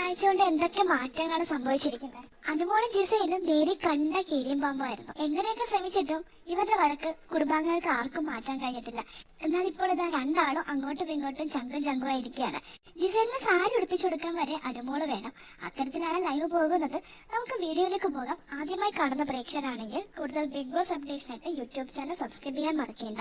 ഒരാഴ്ച കൊണ്ട് എന്തൊക്കെ മാറ്റങ്ങളാണ് സംഭവിച്ചിരിക്കുന്നത്. അനുമോളും ജിസയിലും നേരി കണ്ട കീരിയും പാമ്പായിരുന്നു. എങ്ങനെയൊക്കെ ശ്രമിച്ചിട്ടും ഇവരുടെ വഴക്ക് കുടുംബാംഗങ്ങൾക്ക് ആർക്കും മാറ്റാൻ കഴിഞ്ഞിട്ടില്ല. എന്നാൽ ഇപ്പോൾ ഇതാ രണ്ടാളും അങ്ങോട്ടും ഇങ്ങോട്ടും ചങ്കും ആയിരിക്കുകയാണ്. ജിസലിന് സാരി ഉടുപ്പിച്ചു കൊടുക്കാൻ വരെ അനുമോള് വേണം. അത്തരത്തിലാണ് ലൈവ് പോകുന്നത്. നമുക്ക് വീഡിയോയിലേക്ക് പോകാം. ആദ്യമായി കാണുന്ന പ്രേക്ഷകരാണെങ്കിൽ കൂടുതൽ ബിഗ് ബോസ് അപ്ഡേഷനായിട്ട് യൂട്യൂബ് ചാനൽ സബ്സ്ക്രൈബ് ചെയ്യാൻ മറക്കേണ്ട.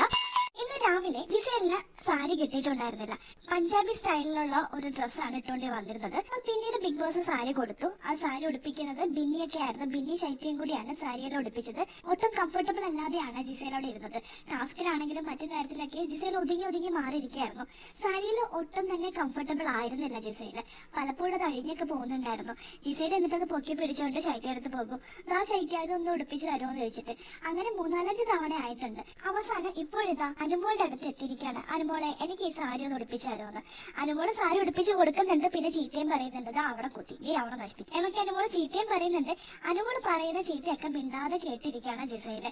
ഇന്ന് രാവിലെ ജിസലിന് സാരി കിട്ടിയിട്ടുണ്ടായിരുന്നില്ല. പഞ്ചാബി സ്റ്റൈലിലുള്ള ഒരു ഡ്രസ്സാണ് ഇട്ടുകൊണ്ട് വന്നിരുന്നത്. പിന്നീട് ബിഗ് ബോസ് സാരി കൊടുത്തു. ആ സാരി ഉടുപ്പിക്കുന്നത് ബിന്നിയൊക്കെ ആയിരുന്നു. ബിന്നി ശൈത്യം കൂടിയാണ് സാരിയെല്ലാം ഉടുപ്പിച്ചത്. ഒട്ടും കംഫർട്ടബിൾ അല്ലാതെയാണ് ജിസയിലോട് ഇരുന്നത്. ടാസ്കിലാണെങ്കിലും മറ്റു കാര്യത്തിലൊക്കെ ജിസയിൽ ഒതുങ്ങി മാറിയിരിക്കുകയായിരുന്നു. സാരിയിൽ ഒട്ടും തന്നെ കംഫർട്ടബിൾ ആയിരുന്നില്ല ജിസയില്. പലപ്പോഴും അത് അഴിഞ്ഞൊക്കെ പോകുന്നുണ്ടായിരുന്നു. ജിസയിൽ എന്നിട്ടത് പൊക്കി പിടിച്ചുകൊണ്ട് ശൈത്യം എടുത്ത് പോകും. ആ ശൈത്യം അതൊന്നും ഉടുപ്പിച്ച് തരുമോ എന്ന് ചോദിച്ചിട്ട് അങ്ങനെ 3-4 തവണ ആയിട്ടുണ്ട്. അവസാനം ഇപ്പോഴിതാ അനുമോളുടെ അടുത്ത് എത്തിയിരിക്കുകയാണ്. അനുമോളെ, എനിക്ക് ഈ സാരി ഒന്ന് ഉടുപ്പിച്ചു തരുമെന്ന്. അനുമോള് സാരി ഉടുപ്പിച്ച് കൊടുക്കുന്നുണ്ട്. പിന്നെ ചീത്തയും പറയുന്നുണ്ട്, അവിടെ കുത്തിങ്ങി അവിടെ നശിപ്പിക്കും എന്നൊക്കെ അനുമോള് ചീത്തയും പറയുന്നുണ്ട്. അനുമോള് പറയുന്ന ചീത്തയൊക്കെ മിണ്ടാതെ കേട്ടിരിക്കുകയാണ് ജിസയില്.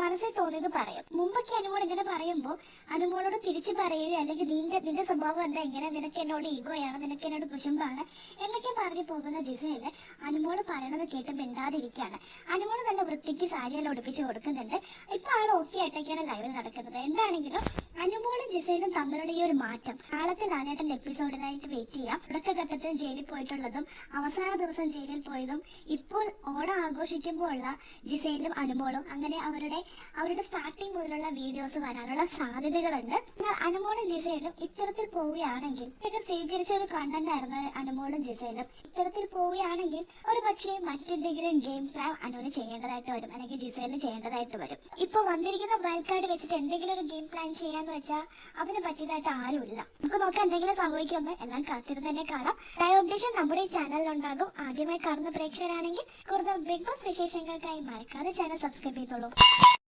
മനസ്സിൽ തോന്നിയത് പറയും. മുമ്പൊക്കെ അനുമോൾ ഇങ്ങനെ പറയുമ്പോൾ അനുമോളോട് തിരിച്ചു പറയുകയോ അല്ലെങ്കിൽ നിന്റെ സ്വഭാവം എന്താ ഇങ്ങനെ, നിനക്ക് എന്നോട് ഈഗോയാണ്, നിനക്ക് എന്നോട് കുശുമ്പാണ് എന്നൊക്കെ പറഞ്ഞു പോകുന്ന ജിസയില് അനുമോള് പറയണത് കേട്ട് മിണ്ടാതിരിക്കുകയാണ്. അനുമോള് നല്ല വൃത്തിക്ക് സാരിയെല്ലാം ഉടുപ്പിച്ച് കൊടുക്കുന്നുണ്ട്. ഇപ്പൊ ആൾ ഓക്കെ ആയിട്ടൊക്കെയാണ് ലൈവിൽ നടക്കുന്നത്. എന്താണെങ്കിലും അനുമോളും ജിസയിലും തമ്മിലുള്ള ഈ ഒരു മാറ്റം നാളത്തെ ലാലേട്ടന്റെ എപ്പിസോഡിലായിട്ട് വെയിറ്റ് ചെയ്യാം. തുടക്കഘട്ടത്തിൽ ജയിലിൽ പോയിട്ടുള്ളതും അവസാന ദിവസം ജയിലിൽ പോയതും ഇപ്പോൾ ഓണം ആഘോഷിക്കുമ്പോൾ ഉള്ള ജിസയിലും അനുമോളും അങ്ങനെ അവരുടെ സ്റ്റാർട്ടിങ് മുതലുള്ള വീഡിയോസ് വരാനുള്ള സാധ്യതകളുണ്ട്. അനുമോളും ജിസയിലും ഇത്തരത്തിൽ പോവുകയാണെങ്കിൽ ഇതൊക്കെ സ്വീകരിച്ച ഒരു കണ്ടന്റ് ആയിരുന്നു. അനുമോളും ജിസയിലും ഇത്തരത്തിൽ പോവുകയാണെങ്കിൽ ഒരു പക്ഷേ മറ്റെന്തെങ്കിലും ഗെയിം പ്ലാൻ അനുവിന് ചെയ്യേണ്ടതായിട്ട് വരും, അല്ലെങ്കിൽ ജിസയിലിന് ചെയ്യേണ്ടതായിട്ട് വരും. ഇപ്പൊ വന്നിരിക്കുന്ന വൈൽഡ് കാർഡ് വെച്ചിട്ട് എന്തെങ്കിലും ഒരു ഗെയിം പ്ലാൻ ചെയ്യാന്ന് വെച്ചാൽ അതിന് പറ്റിയതായിട്ട് ആരുമില്ല. നമുക്ക് നോക്കാം എന്തെങ്കിലും സംഭവിക്കുമെന്ന്. എല്ലാം കാത്തിരുന്ന് തന്നെ കാണാം. ലൈവ് അപ്ഡേഷൻ നമ്മുടെ ഈ ചാനലിൽ ഉണ്ടാകും. ആദ്യമായി കാണുന്ന പ്രേക്ഷകരാണെങ്കിൽ കൂടുതൽ ബിഗ് ബോസ് വിശേഷങ്ങൾക്കായി മറക്കാതെ ചാനൽ സബ്സ്ക്രൈബ് ചെയ്തോളൂ.